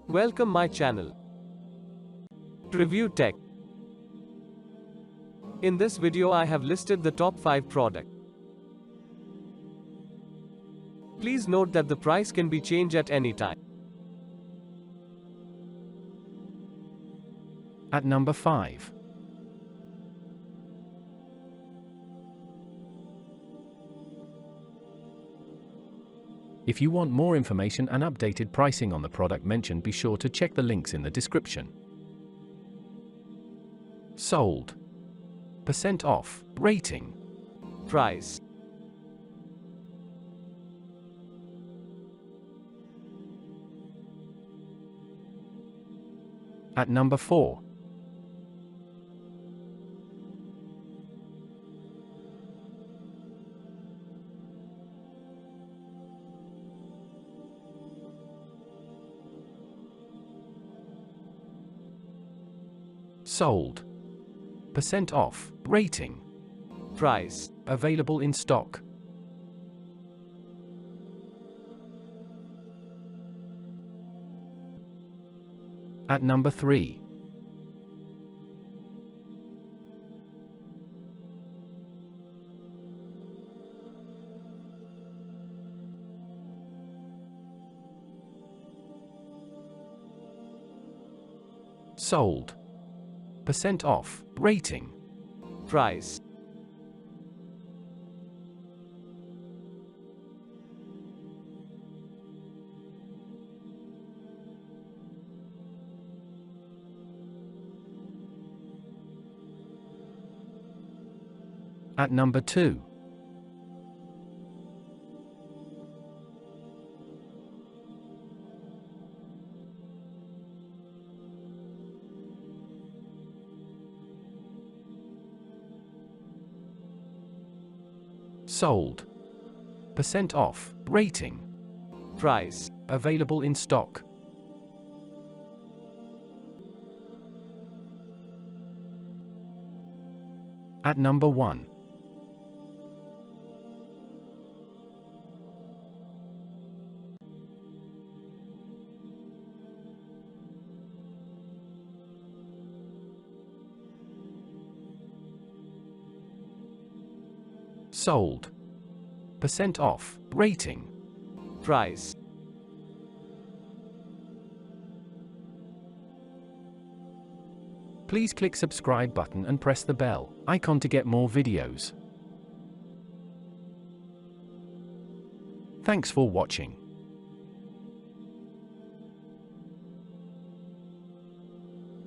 Welcome my channel. Review Tech. In this video I have listed the top 5 product. Please note that the price can be changed at any time. At number 5. If you want more information and updated pricing on the product mentioned, be sure to check the links in the description. Sold. % off. Rating. Price. At number 4. Sold. % off. Rating. Price. Available in stock. At number 3. Sold. % off. Rating. Price. At number 2. Sold. % off. Rating. Price. Available in stock. At number 1. Sold. % off. Rating. Price. Please click subscribe button and press the bell icon to get more videos. Thanks for watching.